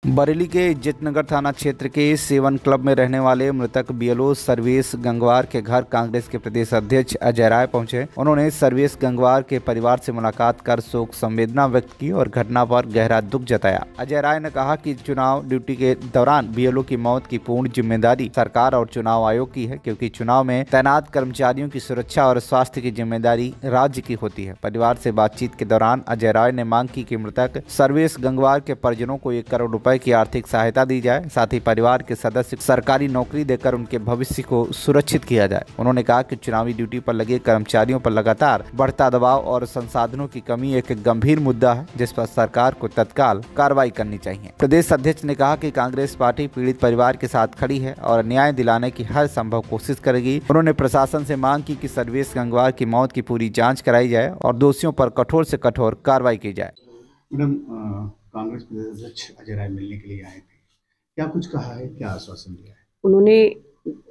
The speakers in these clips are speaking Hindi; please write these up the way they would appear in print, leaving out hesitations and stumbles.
बरेली के इज्जतनगर थाना क्षेत्र के सेवन क्लब में रहने वाले मृतक बीएलओ सर्वेश गंगवार के घर कांग्रेस के प्रदेश अध्यक्ष अजय राय पहुंचे। उन्होंने सर्वेश गंगवार के परिवार से मुलाकात कर शोक संवेदना व्यक्त की और घटना पर गहरा दुख जताया। अजय राय ने कहा कि चुनाव ड्यूटी के दौरान बीएलओ की मौत की पूर्ण जिम्मेदारी सरकार और चुनाव आयोग की है, क्योंकि चुनाव में तैनात कर्मचारियों की सुरक्षा और स्वास्थ्य की जिम्मेदारी राज्य की होती है। परिवार से बातचीत के दौरान अजय राय ने मांग की कि मृतक सर्वेश गंगवार के परिजनों को 1 करोड़ रुपए की आर्थिक सहायता दी जाए। साथ ही परिवार के सदस्य सरकारी नौकरी देकर उनके भविष्य को सुरक्षित किया जाए। उन्होंने कहा कि चुनावी ड्यूटी पर लगे कर्मचारियों पर लगातार बढ़ता दबाव और संसाधनों की कमी एक गंभीर मुद्दा है, जिस पर सरकार को तत्काल कार्रवाई करनी चाहिए। प्रदेश अध्यक्ष ने कहा कि कांग्रेस पार्टी पीड़ित परिवार के साथ खड़ी है और न्याय दिलाने की हर संभव कोशिश करेगी। उन्होंने प्रशासन से मांग की कि सर्वेश गंगवार की मौत की पूरी जाँच कराई जाए और दोषियों पर कठोर से कठोर कार्रवाई की जाए। मैडम, कांग्रेस प्रदेश अध्यक्ष अजय राय मिलने के लिए आए थे, क्या कुछ कहा है, क्या आश्वासन दिया है? उन्होंने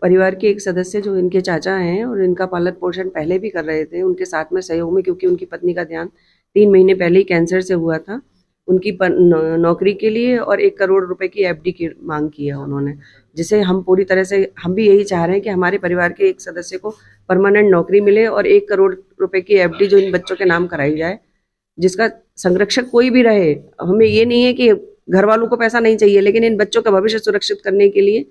परिवार के एक सदस्य जो इनके चाचा हैं और इनका पालन पोषण पहले भी कर रहे थे, उनके साथ में सहयोग में, क्योंकि उनकी पत्नी का देहांत 3 महीने पहले ही कैंसर से हुआ था, उनकी नौकरी के लिए और 1 करोड़ रुपए की एफडी की मांग की है उन्होंने, जिसे हम पूरी तरह से हम भी यही चाह रहे हैं कि हमारे परिवार के एक सदस्य को परमानेंट नौकरी मिले और 1 करोड़ रुपए की एफडी जो इन बच्चों के नाम कराई जाए, जिसका संरक्षक कोई भी रहे। हमें ये नहीं है कि घर वालों को पैसा नहीं चाहिए, लेकिन इन बच्चों का भविष्य सुरक्षित करने के लिए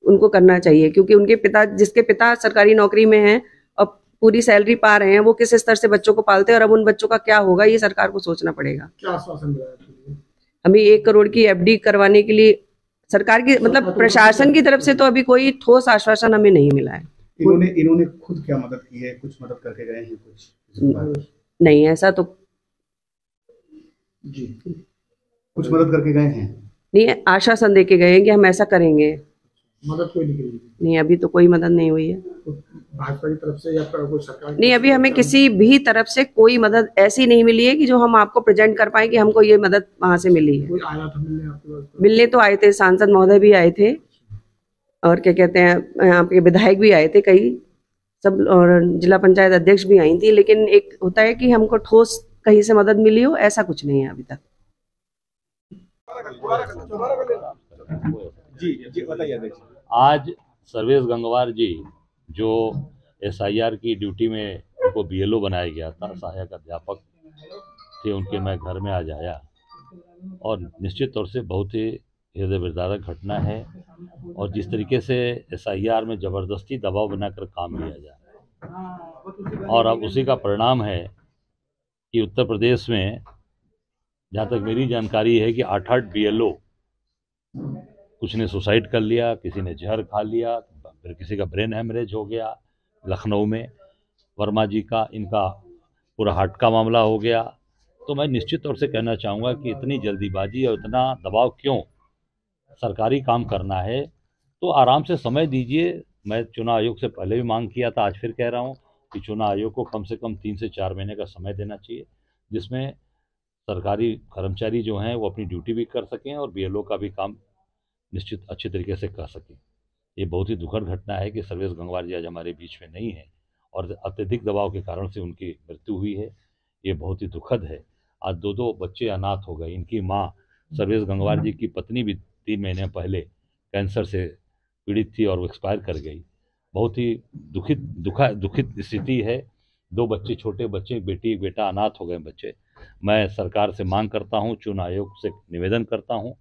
उनको करना चाहिए, क्योंकि उनके पिता, जिसके पिता सरकारी नौकरी में हैं और पूरी सैलरी पा रहे हैं, वो किस स्तर से बच्चों को पालते हैं और अब उन बच्चों का क्या होगा, ये सरकार को सोचना पड़ेगा। क्या आश्वासन दिया है? हमें 1 करोड़ की एफडी करवाने के लिए सरकार की मतलब प्रशासन की तरफ से तो अभी कोई ठोस आश्वासन हमें नहीं मिला है। इन्होंने खुद क्या मदद की है? कुछ मदद करके गए हैं? कुछ नहीं, ऐसा तो जी कुछ मदद करके गए हैं? नहीं, आश्वासन दे के गए हैं कि हम ऐसा करेंगे। मदद कोई नहीं करी? नहीं, अभी तो कोई मदद नहीं हुई है भाजपा की तरफ से या कोई सरकार? नहीं, अभी हमें किसी भी तरफ से कोई मदद ऐसी नहीं मिली है कि जो हम आपको प्रेजेंट कर पाए कि हमको ये मदद वहां से मिली है। कोई आया था मिलने आपके पास? मिलने तो आए थे, सांसद महोदय भी आए थे और क्या कहते हैं, यहाँ पे विधायक भी आए थे कई सब, और जिला पंचायत अध्यक्ष भी आई थी, लेकिन एक होता है कि हमको ठोस कहीं से मदद मिली हो, ऐसा कुछ नहीं है अभी तक। जी बताइए। आज सर्वेश गंगवार जी जो एसआईआर की ड्यूटी में उनको बीएलओ बनाया गया था, सहायक अध्यापक थे, उनके मैं घर में आज आया और निश्चित तौर से बहुत ही हृदय विदारक घटना है। और जिस तरीके से एसआईआर में ज़बरदस्ती दबाव बनाकर काम लिया जा रहा है और अब उसी का परिणाम है कि उत्तर प्रदेश में, जहाँ तक मेरी जानकारी है, कि 8 बीएलओ, कुछ ने सुसाइड कर लिया, किसी ने जहर खा लिया, फिर किसी का ब्रेन हेमरेज हो गया लखनऊ में, वर्मा जी का, इनका पूरा हार्ट का मामला हो गया। तो मैं निश्चित तौर से कहना चाहूँगा कि इतनी जल्दीबाजी और इतना दबाव क्यों? सरकारी काम करना है तो आराम से समय दीजिए। मैं चुनाव आयोग से पहले भी मांग किया था, आज फिर कह रहा हूँ कि चुनाव आयोग को कम से कम 3 से 4 महीने का समय देना चाहिए, जिसमें सरकारी कर्मचारी जो हैं वो अपनी ड्यूटी भी कर सकें और बीएलओ का भी काम निश्चित अच्छे तरीके से कर सकें। ये बहुत ही दुखद घटना है कि सर्वेश गंगवार जी आज हमारे बीच में नहीं है और अत्यधिक दबाव के कारण से उनकी मृत्यु हुई है। ये बहुत ही दुखद है। आज 2 बच्चे अनाथ हो गए। इनकी माँ सर्वेश गंगवार जी की पत्नी भी 3 महीने पहले कैंसर से पीड़ित थी और वो एक्सपायर कर गई। बहुत ही दुखित स्थिति है। 2 बच्चे, छोटे बच्चे, एक बेटी एक बेटा, अनाथ हो गए बच्चे। मैं सरकार से मांग करता हूँ, चुनाव आयोग से निवेदन करता हूँ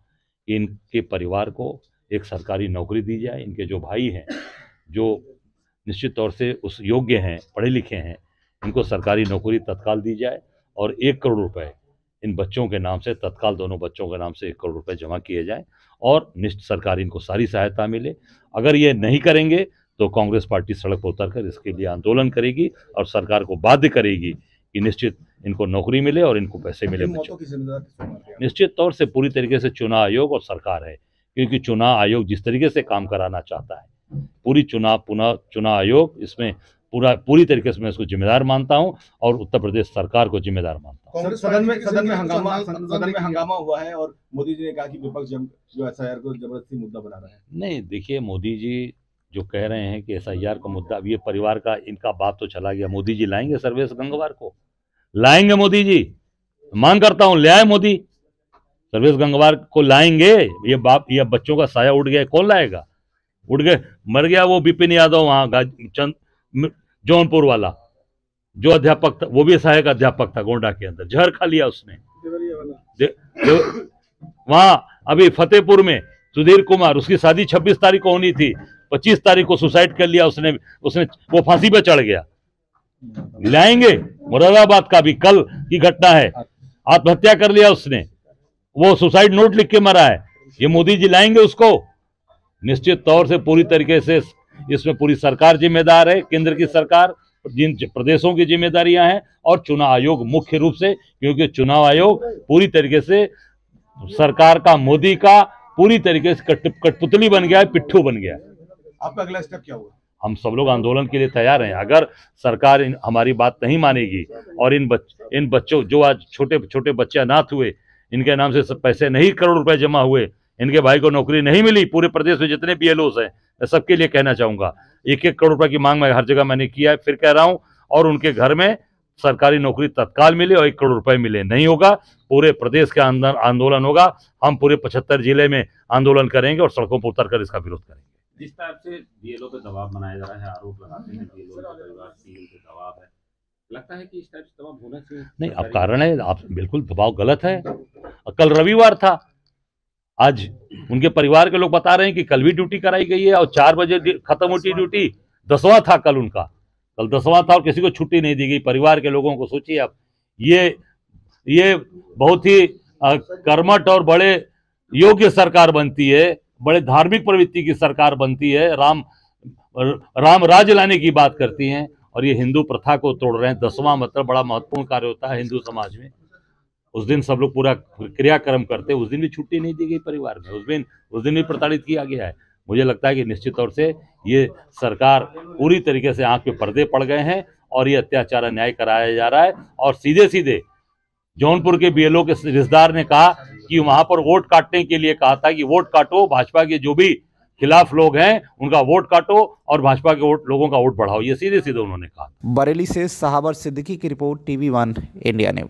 कि इनके परिवार को एक सरकारी नौकरी दी जाए। इनके जो भाई हैं, जो निश्चित तौर से उस योग्य हैं, पढ़े लिखे हैं, इनको सरकारी नौकरी तत्काल दी जाए और 1 करोड़ रुपए इन बच्चों के नाम से तत्काल, दोनों बच्चों के नाम से 1 करोड़ रुपए जमा किए जाएं और सरकार इनको सारी सहायता मिले। अगर ये नहीं करेंगे तो कांग्रेस पार्टी सड़क पर उतरकर इसके लिए आंदोलन करेगी और सरकार को बाध्य करेगी कि निश्चित इनको नौकरी मिले और इनको पैसे मिले बच्चों। निश्चित तौर से पूरी तरीके से चुनाव आयोग और सरकार है, क्योंकि चुनाव आयोग जिस तरीके से काम कराना चाहता है, पूरी चुनाव आयोग इसमें पूरी तरीके से मैं इसको जिम्मेदार मानता हूं और उत्तर प्रदेश सरकार को जिम्मेदार मानता हूं। सदन में हंगामा हुआ है और मोदी जी ने कहा कि विपक्ष जो एसआईआर को जबरदस्ती मुद्दा बना रहा है। नहीं, देखिए, मोदी जी जो कह रहे हैं कि एसआईआर का मुद्दा, अब ये परिवार का, इनका बात तो चला गया। मोदी जी लाएंगे सर्वेश गंगवार को? लाएंगे मोदी जी? मांग करता हूं, ले आए मोदी। सर्वेश गंगवार को लाएंगे? ये बच्चों का साया उड़ गया, कौन लाएगा? उड़ गए, मर गया वो विपिन यादव वहां जौनपुर वाला जो अध्यापक था, वो भी सहायक अध्यापक था गोंडा के अंदर, जहर खा लिया उसने। वहां अभी फतेहपुर में सुधीर कुमार, उसकी शादी 26 तारीख को होनी थी, 25 तारीख को सुसाइड कर लिया उसने वो फांसी पे चढ़ गया। लाएंगे? मुरादाबाद का भी कल की घटना है, आत्महत्या कर लिया उसने, वो सुसाइड नोट लिख के मरा है। ये मोदी जी लाएंगे उसको? निश्चित तौर से पूरी तरीके से इसमें पूरी सरकार जिम्मेदार है, केंद्र की सरकार, जिन प्रदेशों की जिम्मेदारियां हैं, और चुनाव आयोग मुख्य रूप से, क्योंकि चुनाव आयोग पूरी तरीके से सरकार का, मोदी का पूरी तरीके से कठपुतली बन गया है, पिट्ठू बन गया है। आपका अगला स्टेप क्या होगा? हम सब लोग आंदोलन के लिए तैयार हैं। अगर सरकार हमारी बात नहीं मानेगी और इन बच्चों जो आज छोटे छोटे बच्चे अनाथ हुए, इनके नाम से पैसे नहीं, करोड़ रुपए जमा हुए, इनके भाई को नौकरी नहीं मिली, पूरे प्रदेश में जितने BLOs हैं, मैं सबके लिए कहना चाहूंगा, 1-1 करोड़ रुपए की मांग मैं हर जगह मैंने किया है, फिर कह रहा हूं, और उनके घर में सरकारी नौकरी तत्काल मिले और 1 करोड़ रुपए मिले। नहीं होगा, पूरे प्रदेश के अंदर आंदोलन होगा। हम पूरे 75 जिले में आंदोलन करेंगे और सड़कों पर उतरकर इसका विरोध करेंगे। जिस टाइप से BLO पे दबाव बनाया जा रहा है, आरोप लगाते हैं BLO का परिवार CM पे दबाव है, लगता है कि इस टाइप से दबाव होना चाहिए? नहीं, अब कारण है, आप बिल्कुल दबाव गलत है। कल रविवार था, आज उनके परिवार के लोग बता रहे हैं कि कल भी ड्यूटी कराई गई है और 4 बजे खत्म हुई ड्यूटी। 10वां था कल उनका, कल 10वां था और किसी को छुट्टी नहीं दी गई। परिवार के लोगों को सोचिए आप, ये बहुत ही कर्मठ और बड़े योग्य सरकार बनती है, बड़े धार्मिक प्रवृत्ति की सरकार बनती है, राम राज्य लाने की बात करती हैं, और ये हिंदू प्रथा को तोड़ रहे हैं। 10वां मतलब बड़ा महत्वपूर्ण कार्य होता है हिंदू समाज में। उस दिन सब लोग पूरा क्रियाक्रम करते हैं, उस दिन भी छुट्टी नहीं दी गई परिवार में, उस दिन भी प्रताड़ित किया गया है। मुझे लगता है कि निश्चित तौर से ये सरकार पूरी तरीके से आंख पे पर्दे पड़ गए हैं और ये अत्याचार अन्याय कराया जा रहा है। और सीधे सीधे जौनपुर के BLO के रिश्तेदार ने कहा कि वहां पर वोट काटने के लिए कहा था कि वोट काटो, भाजपा के जो भी खिलाफ लोग हैं उनका वोट काटो और भाजपा के लोगों का वोट बढ़ाओ, ये सीधे सीधे उन्होंने कहा। बरेली से सहाबर सिद्दीकी की रिपोर्ट, TV1 इंडिया न्यूज।